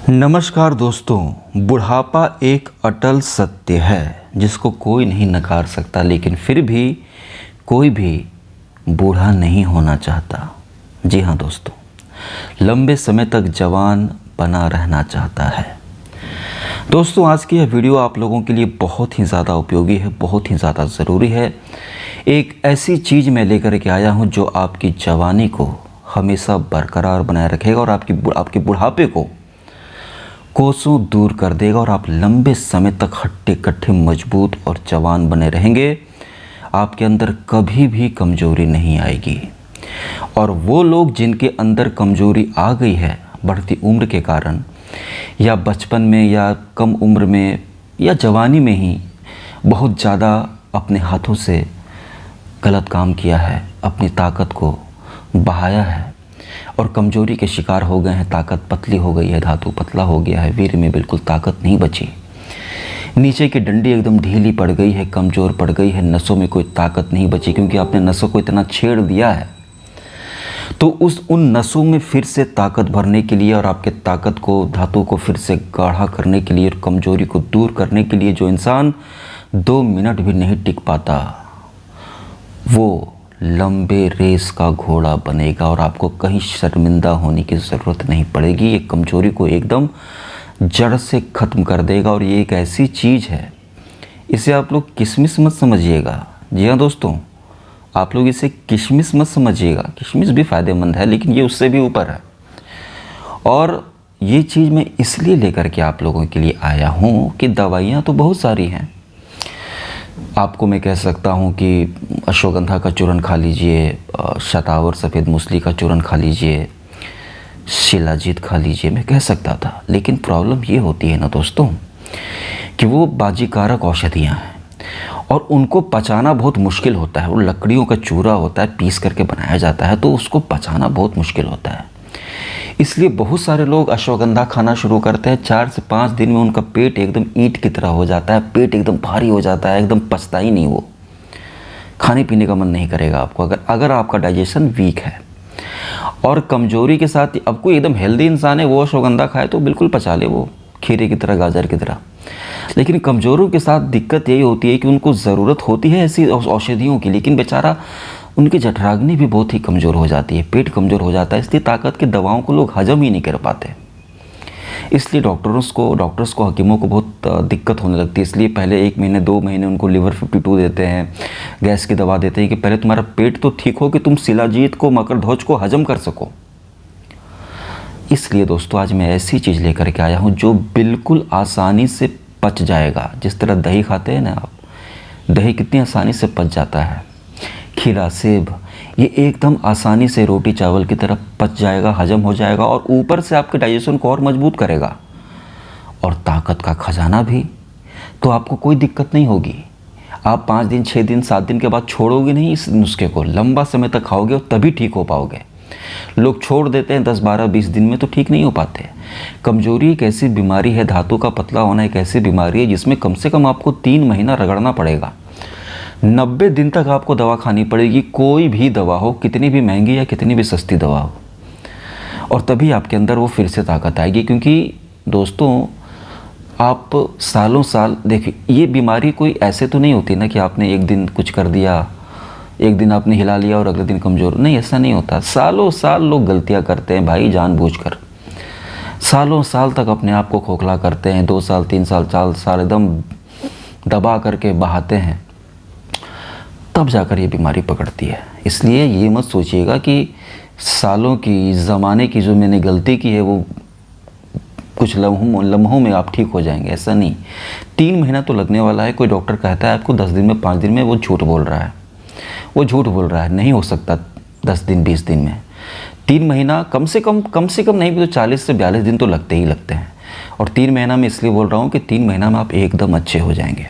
नमस्कार दोस्तों, बुढ़ापा एक अटल सत्य है जिसको कोई नहीं नकार सकता, लेकिन फिर भी कोई भी बूढ़ा नहीं होना चाहता। जी हाँ दोस्तों, लंबे समय तक जवान बना रहना चाहता है। दोस्तों, आज की यह वीडियो आप लोगों के लिए बहुत ही ज़्यादा उपयोगी है, बहुत ही ज़्यादा ज़रूरी है। एक ऐसी चीज़ मैं लेकर के आया हूँ जो आपकी जवानी को हमेशा बरकरार बनाए रखेगा और आपके बुढ़ापे को कोसों दूर कर देगा और आप लंबे समय तक हट्टे कट्टे मजबूत और जवान बने रहेंगे। आपके अंदर कभी भी कमज़ोरी नहीं आएगी। और वो लोग जिनके अंदर कमज़ोरी आ गई है बढ़ती उम्र के कारण, या बचपन में या कम उम्र में या जवानी में ही बहुत ज़्यादा अपने हाथों से गलत काम किया है, अपनी ताकत को बहाया है और कमज़ोरी के शिकार हो गए हैं, ताकत पतली हो गई है, धातु पतला हो गया है, वीर में बिल्कुल ताकत नहीं बची, नीचे की डंडी एकदम ढीली पड़ गई है, कमज़ोर पड़ गई है, नसों में कोई ताकत नहीं बची क्योंकि आपने नसों को इतना छेड़ दिया है। तो उन नसों में फिर से ताकत भरने के लिए और आपके ताकत को, धातु को फिर से गाढ़ा करने के लिए और कमज़ोरी को दूर करने के लिए जो इंसान 2 मिनट भी नहीं टिक पाता, वो लंबे रेस का घोड़ा बनेगा और आपको कहीं शर्मिंदा होने की ज़रूरत नहीं पड़ेगी। ये कमज़ोरी को एकदम जड़ से ख़त्म कर देगा। और ये एक ऐसी चीज़ है, इसे आप लोग किशमिश मत समझिएगा। जी हाँ दोस्तों, आप लोग इसे किशमिश मत समझिएगा। किशमिश भी फ़ायदेमंद है, लेकिन ये उससे भी ऊपर है। और ये चीज़ मैं इसलिए लेकर के आप लोगों के लिए आया हूँ कि दवाइयाँ तो बहुत सारी हैं। आपको मैं कह सकता हूँ कि अश्वगंधा का चूरन खा लीजिए, शतावर सफ़ेद मूसली का चूरन खा लीजिए, शिलाजीत खा लीजिए, मैं कह सकता था। लेकिन प्रॉब्लम ये होती है ना दोस्तों कि वो बाजीकारक औषधियाँ हैं और उनको पचाना बहुत मुश्किल होता है। वो लकड़ियों का चूरा होता है, पीस करके बनाया जाता है, तो उसको पचाना बहुत मुश्किल होता है। इसलिए बहुत सारे लोग अश्वगंधा खाना शुरू करते हैं, 4 से 5 दिन में उनका पेट एकदम ईंट की तरह हो जाता है, पेट एकदम भारी हो जाता है, एकदम पचता ही नहीं, वो खाने पीने का मन नहीं करेगा आपको। अगर आपका डाइजेशन वीक है और कमज़ोरी के साथ, अब कोई एकदम हेल्दी इंसान है वो अश्वगंधा खाए तो बिल्कुल पचा ले, वो खीरे की तरह, गाजर की तरह। लेकिन कमज़ोरों के साथ दिक्कत यही होती है कि उनको ज़रूरत होती है ऐसी औषधियों की, लेकिन बेचारा उनकी जठराग्नि भी बहुत ही कमज़ोर हो जाती है, पेट कमज़ोर हो जाता है, इसलिए ताकत की दवाओं को लोग हजम ही नहीं कर पाते। इसलिए डॉक्टर्स को हकीमों को बहुत दिक्कत होने लगती है। इसलिए पहले 1 महीने 2 महीने उनको लिवर 52 देते हैं, गैस की दवा देते हैं कि पहले तुम्हारा पेट तो ठीक हो कि तुम शिलाजीत को, मकरध्वज को हजम कर सको। इसलिए दोस्तों, आज मैं ऐसी चीज़ लेकर के आया हूँ जो बिल्कुल आसानी से पच जाएगा। जिस तरह दही खाते हैं ना आप, दही कितनी आसानी से पच जाता है, खीरा, सेब, ये एकदम आसानी से रोटी चावल की तरह पच जाएगा, हजम हो जाएगा और ऊपर से आपके डाइजेशन को और मजबूत करेगा और ताकत का खजाना भी। तो आपको कोई दिक्कत नहीं होगी। आप 5 दिन, 6 दिन, 7 दिन के बाद छोड़ोगे नहीं इस नुस्खे को, लंबा समय तक खाओगे और तभी ठीक हो पाओगे। लोग छोड़ देते हैं 10, 12, 20 दिन में, तो ठीक नहीं हो पाते। कमज़ोरी एक ऐसी बीमारी है, धातु का पतला होना एक ऐसी बीमारी है जिसमें कम से कम आपको 3 महीना रगड़ना पड़ेगा। 90 दिन तक आपको दवा खानी पड़ेगी, कोई भी दवा हो, कितनी भी महंगी या कितनी भी सस्ती दवा हो, और तभी आपके अंदर वो फिर से ताकत आएगी। क्योंकि दोस्तों, आप सालों साल देखिए, ये बीमारी कोई ऐसे तो नहीं होती ना कि आपने एक दिन कुछ कर दिया, एक दिन आपने हिला लिया और अगले दिन कमज़ोर, नहीं, ऐसा नहीं होता। सालों साल लोग गलतियां करते हैं भाई, जानबूझकर सालों साल तक अपने आप को खोखला करते हैं, 2 साल 3 साल 4 साल एकदम दबा करके बहाते हैं, तब जाकर ये बीमारी पकड़ती है। इसलिए ये मत सोचिएगा कि सालों की, ज़माने की जो मैंने गलती की है वो कुछ लम्हों में आप ठीक हो जाएंगे, ऐसा नहीं। 3 महीना तो लगने वाला है। कोई डॉक्टर कहता है आपको 10 दिन में, 5 दिन में, वो झूठ बोल रहा है, वो झूठ बोल रहा है। नहीं हो सकता 10 दिन 20 दिन में, 3 महीना कम से कम नहीं भी तो 40 से 42 दिन तो लगते ही लगते हैं। और 3 महीना में इसलिए बोल रहा हूँ कि 3 महीना में आप एकदम अच्छे हो जाएंगे।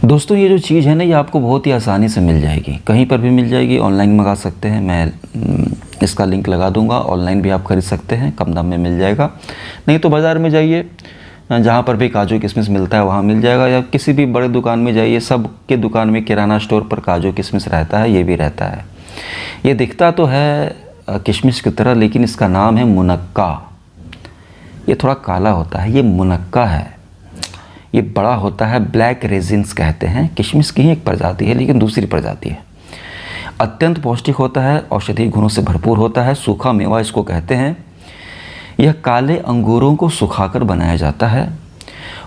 दोस्तों, ये जो चीज़ है ना, ये आपको बहुत ही आसानी से मिल जाएगी, कहीं पर भी मिल जाएगी। ऑनलाइन मंगा सकते हैं, मैं इसका लिंक लगा दूंगा, ऑनलाइन भी आप खरीद सकते हैं, कम दाम में मिल जाएगा। नहीं तो बाज़ार में जाइए, जहाँ पर भी काजू किशमिश मिलता है वहाँ मिल जाएगा, या किसी भी बड़े दुकान में जाइए, सब के दुकान में, किराना स्टोर पर काजू किशमिश रहता है, ये भी रहता है। ये दिखता तो है किशमिश की तरह, लेकिन इसका नाम है मुनक्का। ये थोड़ा काला होता है, ये मुनक्का है। ये बड़ा होता है, ब्लैक रेजिन्स कहते हैं। किशमिश की ही एक प्रजाति है लेकिन दूसरी प्रजाति है। अत्यंत पौष्टिक होता है, औषधीय गुणों से भरपूर होता है। सूखा मेवा इसको कहते हैं। यह काले अंगूरों को सुखाकर बनाया जाता है।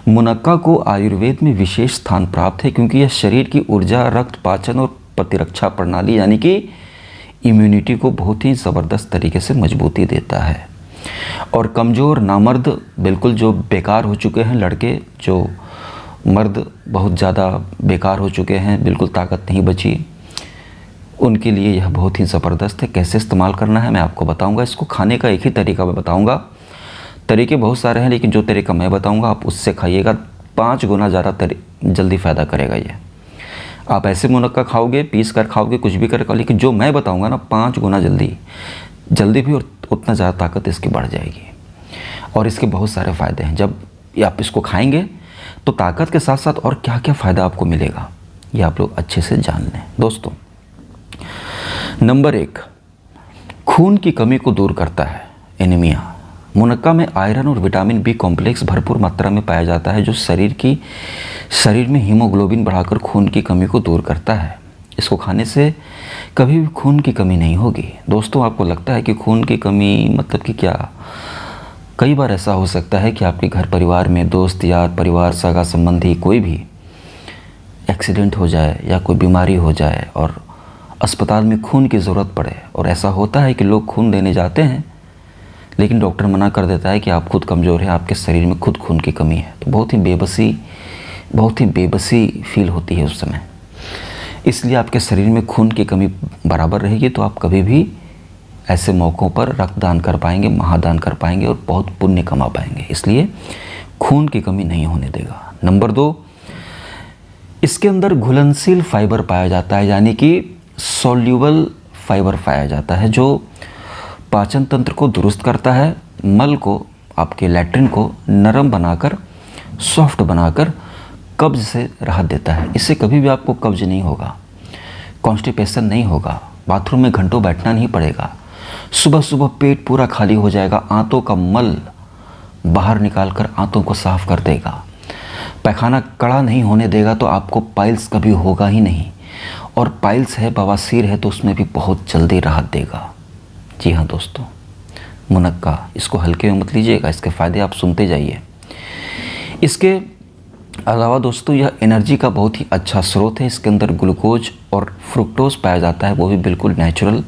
मुनक्का को आयुर्वेद में विशेष स्थान प्राप्त है क्योंकि यह शरीर की ऊर्जा, रक्त पाचन और प्रतिरक्षा प्रणाली यानी कि इम्यूनिटी को बहुत ही ज़बरदस्त तरीके से मजबूती देता है। और कमज़ोर, नामर्द, बिल्कुल जो बेकार हो चुके हैं लड़के, जो मर्द बहुत ज़्यादा बेकार हो चुके हैं, बिल्कुल ताकत नहीं बची, उनके लिए यह बहुत ही ज़बरदस्त है। कैसे इस्तेमाल करना है मैं आपको बताऊंगा। इसको खाने का एक ही तरीका मैं बताऊंगा। तरीके बहुत सारे हैं लेकिन जो तरीका मैं बताऊंगा आप उससे खाइएगा, 5 गुना ज़्यादा जल्दी फ़ायदा करेगा ये। आप ऐसे मुनक्का खाओगे, पीस कर खाओगे, कुछ भी कर खाओ, लेकिन जो मैं बताऊंगा ना 5 गुना जल्दी भी, और उतना ज़्यादा ताकत इसकी बढ़ जाएगी। और इसके बहुत सारे फ़ायदे हैं। जब आप इसको खाएंगे तो ताकत के साथ साथ और क्या क्या फ़ायदा आपको मिलेगा ये आप लोग अच्छे से जान लें। दोस्तों, नंबर 1, खून की कमी को दूर करता है, एनीमिया। मुनक्का में आयरन और विटामिन बी कॉम्प्लेक्स भरपूर मात्रा में पाया जाता है जो शरीर में हीमोग्लोबिन बढ़ाकर खून की कमी को दूर करता है। इसको खाने से कभी भी खून की कमी नहीं होगी। दोस्तों, आपको लगता है कि खून की कमी मतलब कि क्या? कई बार ऐसा हो सकता है कि आपके घर परिवार में दोस्त यार, परिवार, सगा संबंधी कोई भी एक्सीडेंट हो जाए या कोई बीमारी हो जाए और अस्पताल में खून की ज़रूरत पड़े। और ऐसा होता है कि लोग खून देने जाते हैं लेकिन डॉक्टर मना कर देता है कि आप खुद कमज़ोर हैं, आपके शरीर में खुद खून की कमी है। तो बहुत ही बेबसी फील होती है उस समय। इसलिए आपके शरीर में खून की कमी बराबर रहेगी तो आप कभी भी ऐसे मौक़ों पर रक्तदान कर पाएंगे, महादान कर पाएंगे और बहुत पुण्य कमा पाएंगे। इसलिए खून की कमी नहीं होने देगा। नंबर 2, इसके अंदर घुलनशील फाइबर पाया जाता है यानी कि सोल्यूबल फाइबर पाया जाता है जो पाचन तंत्र को दुरुस्त करता है, मल को, आपके लैट्रिन को नरम बनाकर, सॉफ्ट बनाकर कब्ज से राहत देता है। इससे कभी भी आपको कब्ज नहीं होगा, कॉन्स्टिपेशन नहीं होगा, बाथरूम में घंटों बैठना नहीं पड़ेगा, सुबह सुबह पेट पूरा खाली हो जाएगा, आंतों का मल बाहर निकालकर आंतों को साफ कर देगा, पैखाना कड़ा नहीं होने देगा, तो आपको पाइल्स कभी होगा ही नहीं। और पाइल्स है, बवासीर है तो उसमें भी बहुत जल्दी राहत देगा। जी हाँ दोस्तों, मुनक्का, इसको हल्के में मत लीजिएगा, इसके फ़ायदे आप सुनते जाइए। इसके अलावा दोस्तों यह एनर्जी का बहुत ही अच्छा स्रोत है। इसके अंदर ग्लूकोज और फ्रुक्टोज पाया जाता है, वो भी बिल्कुल नेचुरल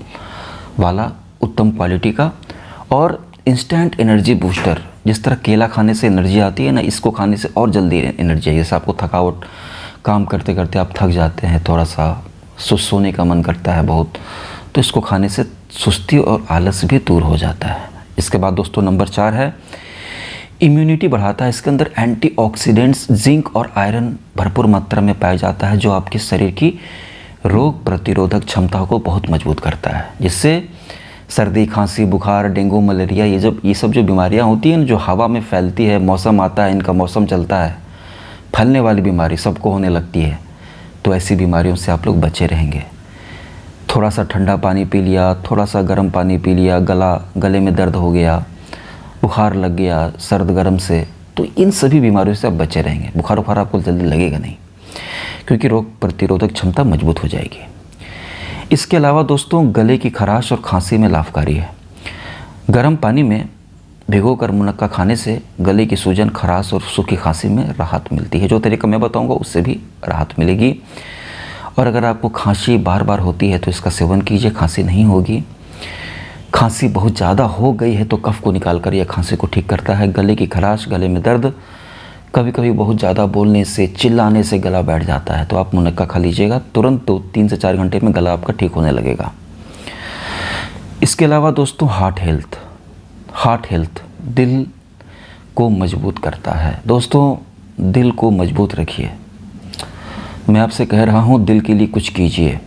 वाला, उत्तम क्वालिटी का। और इंस्टेंट एनर्जी बूस्टर, जिस तरह केला खाने से एनर्जी आती है ना, इसको खाने से और जल्दी एनर्जी आई। जैसे आपको थकावट, काम करते करते आप थक जाते हैं, थोड़ा सा सोने का मन करता है बहुत, तो इसको खाने से सुस्ती और आलस भी दूर हो जाता है। इसके बाद दोस्तों नंबर 4 है, इम्यूनिटी बढ़ाता है। इसके अंदर एंटीऑक्सीडेंट्स, जिंक और आयरन भरपूर मात्रा में पाया जाता है जो आपके शरीर की रोग प्रतिरोधक क्षमता को बहुत मजबूत करता है, जिससे सर्दी, खांसी, बुखार, डेंगू, मलेरिया, ये सब जो बीमारियां होती हैं जो हवा में फैलती है, मौसम आता है, इनका मौसम चलता है, फैलने वाली बीमारी सबको होने लगती है, तो ऐसी बीमारियों से आप लोग बचे रहेंगे। थोड़ा सा ठंडा पानी पी लिया, थोड़ा सा गर्म पानी पी लिया, गले में दर्द हो गया, बुखार लग गया सर्द गर्म से, तो इन सभी बीमारियों से आप बचे रहेंगे। बुखार आपको जल्दी लगेगा नहीं क्योंकि रोग प्रतिरोधक क्षमता मजबूत हो जाएगी। इसके अलावा दोस्तों गले की खराश और खांसी में लाभकारी है। गर्म पानी में भिगोकर मुनक्का खाने से गले की सूजन, खराश और सूखी खांसी में राहत मिलती है। जो तरीका मैं बताऊंगा उससे भी राहत मिलेगी। और अगर आपको खांसी बार बार होती है तो इसका सेवन कीजिए, खांसी नहीं होगी। खांसी बहुत ज़्यादा हो गई है तो कफ को निकाल कर यह खांसी को ठीक करता है। गले की खराश, गले में दर्द, कभी कभी बहुत ज़्यादा बोलने से, चिल्लाने से गला बैठ जाता है तो आप मुनक्का खा लीजिएगा, तुरंत 3 से 4 घंटे में गला आपका ठीक होने लगेगा। इसके अलावा दोस्तों हार्ट हेल्थ दिल को मजबूत करता है। दोस्तों दिल को मजबूत रखिए, मैं आपसे कह रहा हूँ दिल के लिए कुछ कीजिए,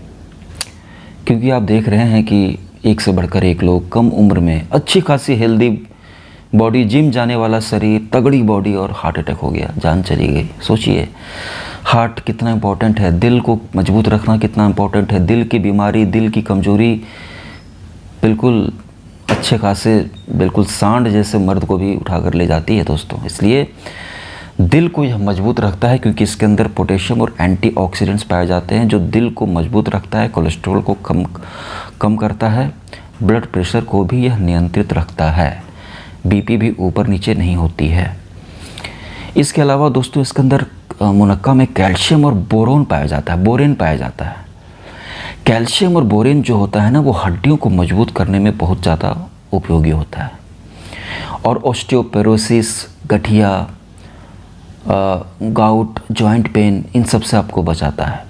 क्योंकि आप देख रहे हैं कि एक से बढ़कर एक लोग कम उम्र में अच्छी खासी हेल्दी बॉडी, जिम जाने वाला शरीर, तगड़ी बॉडी, और हार्ट अटैक हो गया, जान चली गई। सोचिए हार्ट कितना इम्पोर्टेंट है, दिल को मजबूत रखना कितना इम्पोर्टेंट है। दिल की बीमारी, दिल की कमजोरी बिल्कुल अच्छे खासे बिल्कुल सांड जैसे मर्द को भी उठा कर ले जाती है दोस्तों। इसलिए दिल को यह मजबूत रखता है क्योंकि इसके अंदर पोटेशियम और एंटीऑक्सीडेंट्स पाए जाते हैं जो दिल को मजबूत रखता है, कोलेस्ट्रॉल को कम करता है, ब्लड प्रेशर को भी यह नियंत्रित रखता है, बीपी भी ऊपर नीचे नहीं होती है। इसके अलावा दोस्तों इसके अंदर मुनक्का में कैल्शियम और बोरोन पाया जाता है, बोरेन पाया जाता है। कैल्शियम और बोरेन जो होता है ना, वो हड्डियों को मजबूत करने में बहुत ज़्यादा उपयोगी होता है और ऑस्टियोपोरोसिस, गठिया, गाउट, जॉइंट पेन, इन सब से आपको बचाता है।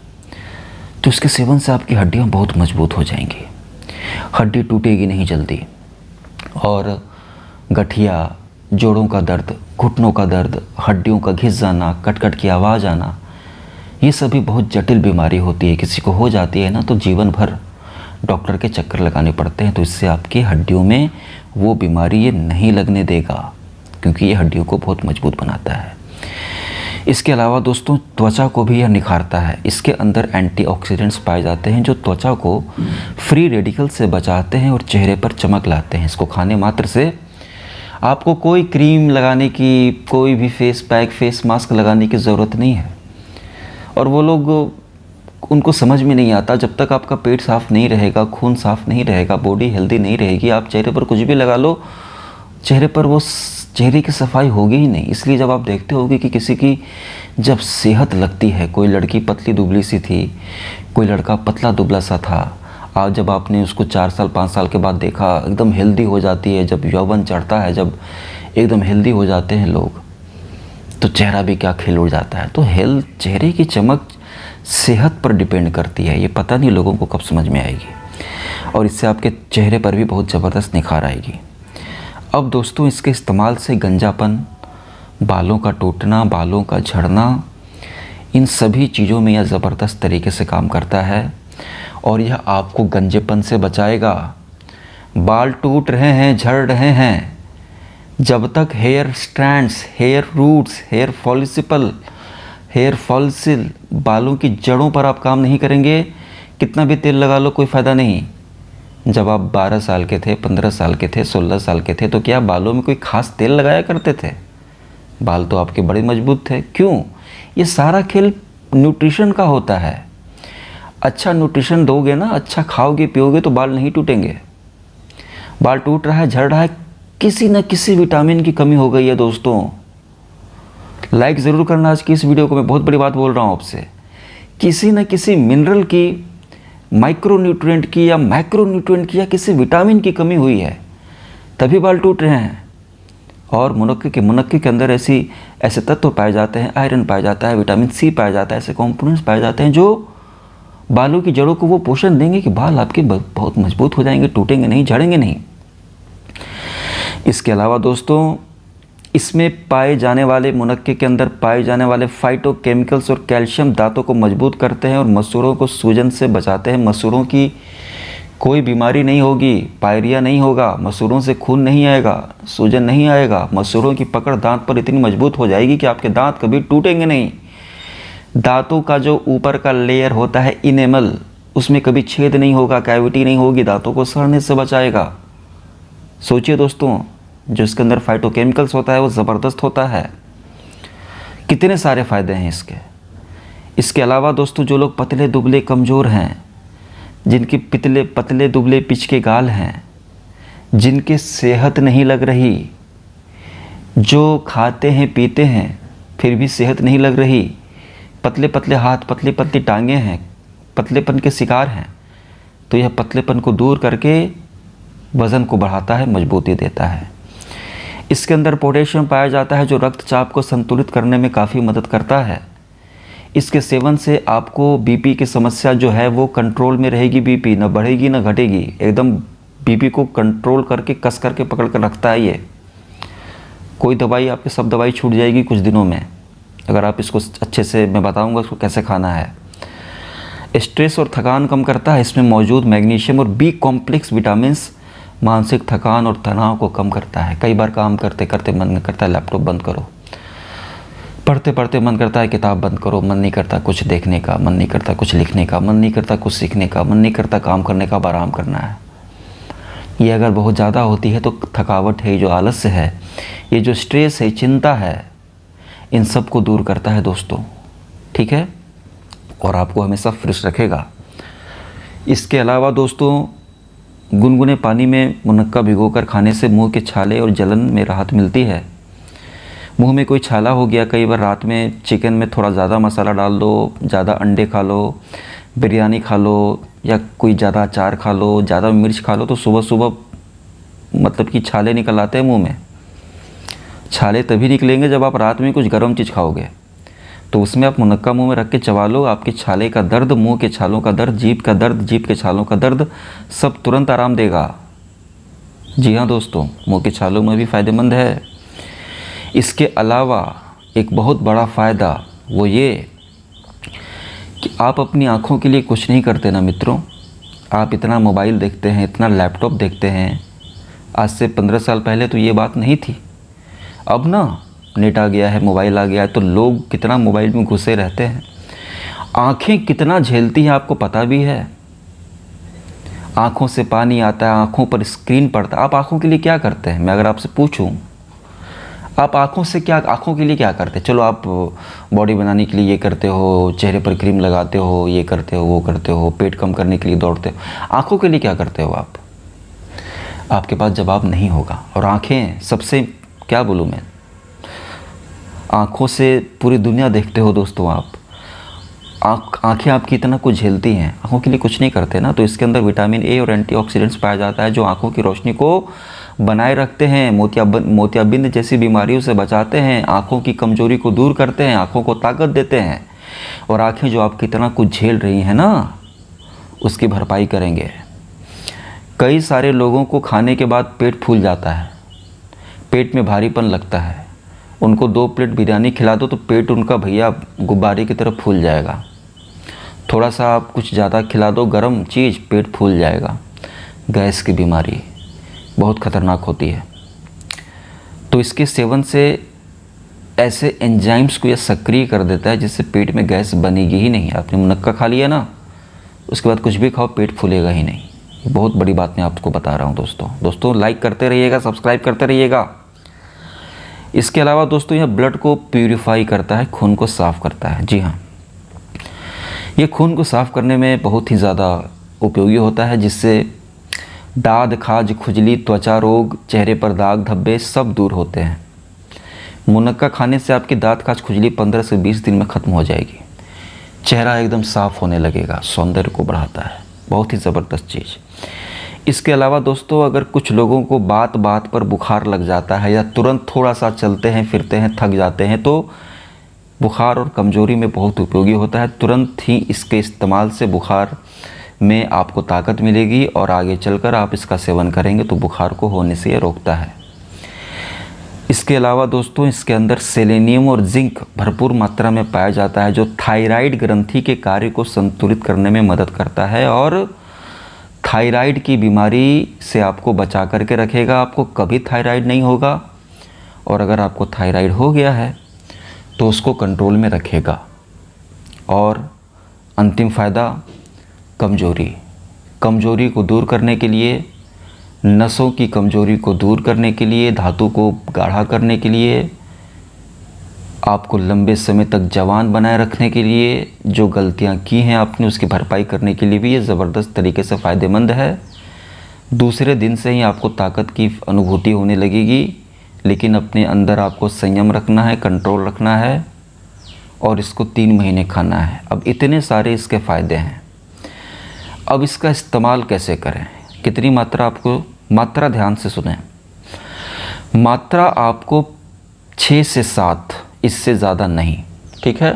तो इसके सेवन से आपकी हड्डियाँ बहुत मजबूत हो जाएंगी, हड्डी टूटेगी नहीं जल्दी। और गठिया, जोड़ों का दर्द, घुटनों का दर्द, हड्डियों का घिस जाना, कट कट की आवाज़ आना, ये सभी बहुत जटिल बीमारी होती है। किसी को हो जाती है ना तो जीवन भर डॉक्टर के चक्कर लगाने पड़ते हैं। तो इससे आपकी हड्डियों में वो बीमारी ये नहीं लगने देगा क्योंकि ये हड्डियों को बहुत मजबूत बनाता है। इसके अलावा दोस्तों त्वचा को भी यह निखारता है। इसके अंदर एंटीऑक्सीडेंट्स पाए जाते हैं जो त्वचा को फ्री रेडिकल से बचाते हैं और चेहरे पर चमक लाते हैं। इसको खाने मात्र से आपको कोई क्रीम लगाने की, कोई भी फेस पैक, फेस मास्क लगाने की ज़रूरत नहीं है। और वो लोग, उनको समझ में नहीं आता, जब तक आपका पेट साफ़ नहीं रहेगा, खून साफ़ नहीं रहेगा, बॉडी हेल्दी नहीं रहेगी, आप चेहरे पर कुछ भी लगा लो, चेहरे पर वो चेहरे की सफाई होगी ही नहीं। इसलिए जब आप देखते होगे कि किसी की जब सेहत लगती है, कोई लड़की पतली दुबली सी थी, कोई लड़का पतला दुबला सा था, आज जब आपने उसको 4 साल 5 साल के बाद देखा, एकदम हेल्दी हो जाती है, जब यौवन चढ़ता है, जब एकदम हेल्दी हो जाते हैं लोग, तो चेहरा भी क्या खिल उड़ जाता है। तो चेहरे की चमक सेहत पर डिपेंड करती है। ये पता नहीं लोगों को कब समझ में आएगी और इससे आपके चेहरे पर भी बहुत ज़बरदस्त निखार आएगी। अब दोस्तों इसके इस्तेमाल से गंजापन, बालों का टूटना, बालों का झड़ना, इन सभी चीज़ों में यह ज़बरदस्त तरीके से काम करता है और यह आपको गंजेपन से बचाएगा। बाल टूट रहे हैं, झड़ रहे हैं, जब तक hair strands, hair roots, hair follicle, बालों की जड़ों पर आप काम नहीं करेंगे, कितना भी तेल लगा लो कोई फ़ायदा नहीं। जब आप 12 साल के थे, 15 साल के थे, 16 साल के थे, तो क्या बालों में कोई ख़ास तेल लगाया करते थे? बाल तो आपके बड़े मजबूत थे। क्यों? ये सारा खेल न्यूट्रिशन का होता है। अच्छा न्यूट्रिशन दोगे ना, अच्छा खाओगे पियोगे तो बाल नहीं टूटेंगे। बाल टूट रहा है, झड़ रहा है, किसी न किसी विटामिन की कमी हो गई है दोस्तों। लाइक ज़रूर करना आज की इस वीडियो को, मैं बहुत बड़ी बात बोल रहा हूँ आपसे। किसी न किसी मिनरल की, माइक्रो न्यूट्रिएंट की या मैक्रो न्यूट्रिएंट की या किसी विटामिन की कमी हुई है, तभी बाल टूट रहे हैं। और मुनक्के के अंदर ऐसे तत्व पाए जाते हैं, आयरन पाया जाता है, विटामिन सी पाया जाता है, ऐसे कंपोनेंट्स पाए जाते हैं जो बालों की जड़ों को वो पोषण देंगे कि बाल आपके बहुत मजबूत हो जाएंगे, टूटेंगे नहीं, झड़ेंगे नहीं। इसके अलावा दोस्तों इसमें पाए जाने वाले, मुनक्के के अंदर पाए जाने वाले फाइटोकेमिकल्स और कैल्शियम दांतों को मजबूत करते हैं और मसूड़ों को सूजन से बचाते हैं। मसूड़ों की कोई बीमारी नहीं होगी, पायरिया नहीं होगा, मसूड़ों से खून नहीं आएगा, सूजन नहीं आएगा। मसूड़ों की पकड़ दांत पर इतनी मजबूत हो जाएगी कि आपके दांत कभी टूटेंगे नहीं। दांतों का जो ऊपर का लेयर होता है इनेमल, उसमें कभी छेद नहीं होगा, कैविटी नहीं होगी, दांतों को सड़ने से बचाएगा। सोचिए दोस्तों, जो इसके अंदर फाइटोकेमिकल्स होता है वो ज़बरदस्त होता है। कितने सारे फ़ायदे हैं इसके। इसके अलावा दोस्तों जो लोग पतले दुबले कमज़ोर हैं, जिनके पतले दुबले पिच के गाल हैं, जिनके सेहत नहीं लग रही, जो खाते हैं पीते हैं फिर भी सेहत नहीं लग रही, पतले पतले हाथ, पतली पतली टांगें हैं, पतलेपन के शिकार हैं, तो यह पतलेपन को दूर करके वज़न को बढ़ाता है, मजबूती देता है। इसके अंदर पोटेशियम पाया जाता है जो रक्तचाप को संतुलित करने में काफ़ी मदद करता है। इसके सेवन से आपको बीपी की समस्या जो है वो कंट्रोल में रहेगी। बीपी न बढ़ेगी न घटेगी, एकदम बीपी को कंट्रोल करके कस करके पकड़ कर रखता है ये। कोई दवाई, आपकी सब दवाई छूट जाएगी कुछ दिनों में अगर आप इसको अच्छे से, मैं बताऊंगा इसको कैसे खाना है। स्ट्रेस और थकान कम करता है। इसमें मौजूद मैग्नीशियम और बी कॉम्प्लेक्स विटामिन्स मानसिक थकान और तनाव को कम करता है। कई बार काम करते करते मन करता है लैपटॉप बंद करो, पढ़ते पढ़ते मन करता है किताब बंद करो, मन नहीं करता कुछ देखने का, मन नहीं करता कुछ लिखने का, मन नहीं करता कुछ सीखने का, मन नहीं करता काम करने का, अब आराम करना है। ये अगर बहुत ज़्यादा होती है तो थकावट है, जो आलस्य है, ये जो स्ट्रेस है, चिंता है, इन सब को दूर करता है दोस्तों, ठीक है, और आपको हमेशा फ्रेश रखेगा। इसके अलावा दोस्तों, गुनगुने पानी में मुनक्का भिगोकर खाने से मुंह के छाले और जलन में राहत मिलती है। मुंह में कोई छाला हो गया, कई बार रात में चिकन में थोड़ा ज़्यादा मसाला डाल दो, ज़्यादा अंडे खा लो, बिरयानी खा लो, या कोई ज़्यादा अचार खा लो, ज़्यादा मिर्च खा लो, तो सुबह सुबह मतलब कि छाले निकल आते हैं मुंह में। छाले तभी निकलेंगे जब आप रात में कुछ गर्म चीज़ खाओगे। तो उसमें आप मुनक्का मुंह में रख के चबा लो, आपके छाले का दर्द, मुंह के छालों का दर्द, जीभ का दर्द, जीभ के छालों का दर्द, सब तुरंत आराम देगा। जी हाँ दोस्तों, मुंह के छालों में भी फ़ायदेमंद है। इसके अलावा एक बहुत बड़ा फ़ायदा वो ये कि आप अपनी आँखों के लिए कुछ नहीं करते ना मित्रों। आप इतना मोबाइल देखते हैं, इतना लैपटॉप देखते हैं। आज से 15 साल पहले तो ये बात नहीं थी। अब ना नेट आ गया है, मोबाइल आ गया है, तो लोग कितना मोबाइल में घुसे रहते हैं। आँखें कितना झेलती हैं आपको पता भी है। आँखों से पानी आता है, आँखों पर स्क्रीन पड़ता है। आप आँखों के लिए क्या करते हैं? मैं अगर आपसे पूछूं, आप आँखों के लिए क्या करते हैं? चलो, आप बॉडी बनाने के लिए ये करते हो, चेहरे पर क्रीम लगाते हो, ये करते हो, वो करते हो, पेट कम करने के लिए दौड़ते हो। आँखों के लिए क्या करते हो आप? आपके पास जवाब नहीं होगा। और आँखें सबसे, क्या बोलूँ मैं, आँखों से पूरी दुनिया देखते हो दोस्तों आप। आँखें आपकी इतना कुछ झेलती हैं, आँखों के लिए कुछ नहीं करते ना। तो इसके अंदर विटामिन ए और एंटीऑक्सीडेंट्स पाया जाता है, जो आँखों की रोशनी को बनाए रखते हैं, मोतियाबिंद जैसी बीमारियों से बचाते हैं, आँखों की कमजोरी को दूर करते हैं, आँखों को ताकत देते हैं। और आँखें जो आपकी इतना कुछ झेल रही हैं ना, उसकी भरपाई करेंगे। कई सारे लोगों को खाने के बाद पेट फूल जाता है, पेट में भारीपन लगता है। उनको 2 प्लेट बिरयानी खिला दो तो पेट उनका भैया गुब्बारे की तरह फूल जाएगा। थोड़ा सा आप कुछ ज़्यादा खिला दो गर्म चीज़, पेट फूल जाएगा। गैस की बीमारी बहुत ख़तरनाक होती है। तो इसके सेवन से ऐसे एंजाइम्स को यह सक्रिय कर देता है जिससे पेट में गैस बनेगी ही नहीं। आपने मुनक्का खा लिया ना, उसके बाद कुछ भी खाओ, पेट फूलेगा ही नहीं। बहुत बड़ी बात मैं आपको बता रहा हूँ दोस्तों। लाइक करते रहिएगा, सब्सक्राइब करते रहिएगा। इसके अलावा दोस्तों, यह ब्लड को प्यूरिफाई करता है, खून को साफ़ करता है। जी हाँ, ये खून को साफ़ करने में बहुत ही ज़्यादा उपयोगी होता है, जिससे दाद, खाज, खुजली, त्वचा रोग, चेहरे पर दाग धब्बे सब दूर होते हैं। मुनक्का खाने से आपकी दाद, खाज, खुजली 15 से 20 दिन में ख़त्म हो जाएगी। चेहरा एकदम साफ़ होने लगेगा, सौंदर्य को बढ़ाता है। बहुत ही ज़बरदस्त चीज़। इसके अलावा दोस्तों, अगर कुछ लोगों को बात बात पर बुखार लग जाता है, या तुरंत थोड़ा सा चलते हैं फिरते हैं थक जाते हैं, तो बुखार और कमज़ोरी में बहुत उपयोगी होता है। तुरंत ही इसके इस्तेमाल से बुखार में आपको ताकत मिलेगी, और आगे चलकर आप इसका सेवन करेंगे तो बुखार को होने से ये रोकता है। इसके अलावा दोस्तों, इसके अंदर सेलेनियम और जिंक भरपूर मात्रा में पाया जाता है, जो थायराइड ग्रंथि के कार्य को संतुलित करने में मदद करता है, और थायराइड की बीमारी से आपको बचा करके रखेगा। आपको कभी थायराइड नहीं होगा, और अगर आपको थायराइड हो गया है तो उसको कंट्रोल में रखेगा। और अंतिम फ़ायदा, कमज़ोरी को दूर करने के लिए, नसों की कमज़ोरी को दूर करने के लिए, धातु को गाढ़ा करने के लिए, आपको लंबे समय तक जवान बनाए रखने के लिए, जो गलतियां की हैं आपने उसकी भरपाई करने के लिए भी ये ज़बरदस्त तरीके से फ़ायदेमंद है। दूसरे दिन से ही आपको ताकत की अनुभूति होने लगेगी, लेकिन अपने अंदर आपको संयम रखना है, कंट्रोल रखना है, और इसको 3 महीने खाना है। अब इतने सारे इसके फ़ायदे हैं। अब इसका इस्तेमाल कैसे करें, कितनी मात्रा आपको, मात्रा ध्यान से सुनें। मात्रा आपको 6 से 7, इससे ज़्यादा नहीं, ठीक है।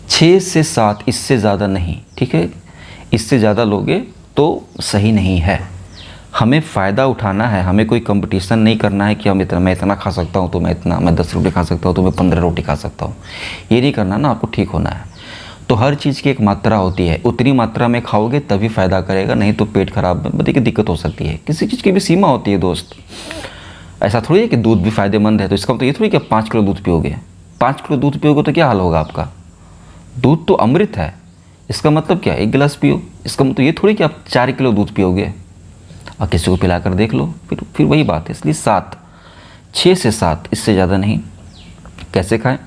6 से 7, इससे ज़्यादा नहीं, ठीक है। इससे ज़्यादा लोगे तो सही नहीं है। हमें फ़ायदा उठाना है, हमें कोई कंपटीशन नहीं करना है कि मैं इतना खा सकता हूँ तो मैं 10 रोटी खा सकता हूँ तो मैं 15 रोटी खा सकता हूँ। ये नहीं करना ना, आपको ठीक होना है। तो हर चीज़ की एक मात्रा होती है, उतनी मात्रा में खाओगे तभी फ़ायदा करेगा, नहीं तो पेट खराब में की दिक्कत हो सकती है। किसी चीज़ की भी सीमा होती है दोस्त। ऐसा थोड़ी है कि दूध भी फ़ायदेमंद है तो इसका मतलब ये थोड़ी कि 5 किलो दूध पियोगे। 5 किलो दूध पियोगे तो क्या हाल होगा आपका? दूध तो अमृत है। इसका मतलब क्या, 1 गिलास पियो। इसका मतलब ये थोड़ी कि आप 4 किलो दूध पियोगे। और किसी को पिलाकर देख लो, फिर वही बात है। इसलिए 6 से 7, इससे ज़्यादा नहीं। कैसे खाएं?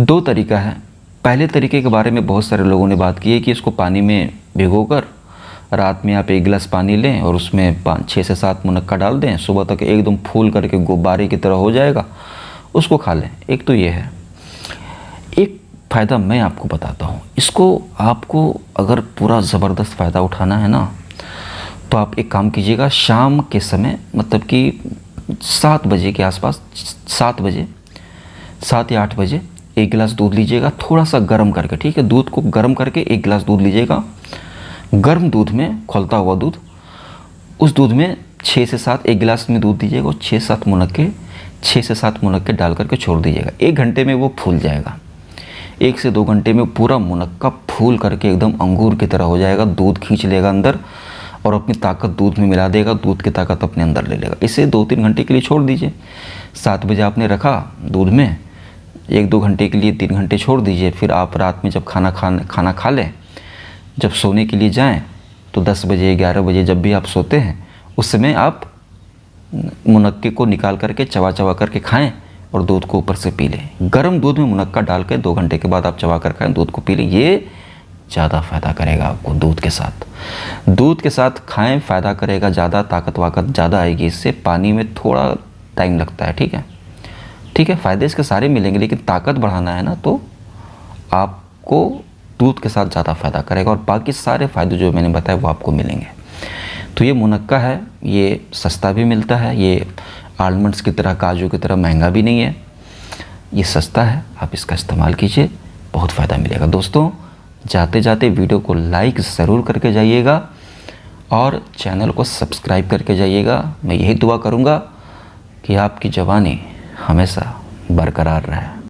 2 तरीका है। पहले तरीके के बारे में बहुत सारे लोगों ने बात की है कि इसको पानी में भिगोकर रात में आप 1 गिलास पानी लें और उसमें 6 से 7 मुनक्का डाल दें, सुबह तक एकदम फूल करके गुब्बारे की तरह हो जाएगा, उसको खा लें। एक तो ये है। एक फ़ायदा मैं आपको बताता हूँ। इसको आपको अगर पूरा ज़बरदस्त फ़ायदा उठाना है ना, तो आप एक काम कीजिएगा, शाम के समय मतलब कि 7 बजे के आसपास, 7 या 8 बजे 1 गिलास दूध लीजिएगा, थोड़ा सा गर्म करके, ठीक है। दूध को गर्म करके 1 गिलास दूध लीजिएगा। गर्म दूध में, खौलता हुआ दूध, उस दूध में 6 से 7, 1 गिलास में दूध दीजिएगा और 6 से 7 मुनक्के डाल करके छोड़ दीजिएगा। 1 घंटे में वो फूल जाएगा। 1 से 2 घंटे में पूरा मुनक्का फूल करके एकदम अंगूर की तरह हो जाएगा। दूध खींच लेगा अंदर और अपनी ताकत दूध में मिला देगा, दूध की ताकत अपने अंदर ले लेगा। इसे 2-3 घंटे के लिए छोड़ दीजिए। 7 बजे आपने रखा दूध में, 1-2 घंटे के लिए 3 घंटे छोड़ दीजिए। फिर आप रात में जब खाना खा लें, जब सोने के लिए जाएं, तो 10 बजे 11 बजे जब भी आप सोते हैं, उस समय आप मुनक्के को निकाल करके चबा करके खाएं और दूध को ऊपर से पी लें। गर्म दूध में मुनक्का डाल के 2 घंटे के बाद आप चबा कर खाएं, दूध को पी लें। ये ज़्यादा फ़ायदा करेगा आपको। दूध के साथ खाएं, फ़ायदा करेगा ज़्यादा, ताकत ज़्यादा आएगी इससे। पानी में थोड़ा टाइम लगता है, ठीक है। फ़ायदे इसके सारे मिलेंगे, लेकिन ताकत बढ़ाना है ना, तो आपको दूध के साथ ज़्यादा फ़ायदा करेगा और बाकी सारे फ़ायदे जो मैंने बताया वो आपको मिलेंगे। तो ये मुनक्का है, ये सस्ता भी मिलता है। ये आलमंड्स की तरह, काजू की तरह महंगा भी नहीं है, ये सस्ता है। आप इसका इस्तेमाल कीजिए, बहुत फ़ायदा मिलेगा। दोस्तों, जाते जाते वीडियो को लाइक ज़रूर करके जाइएगा और चैनल को सब्सक्राइब करके जाइएगा। मैं यही दुआ करूँगा कि आपकी जवानी हमेशा बरकरार रहे।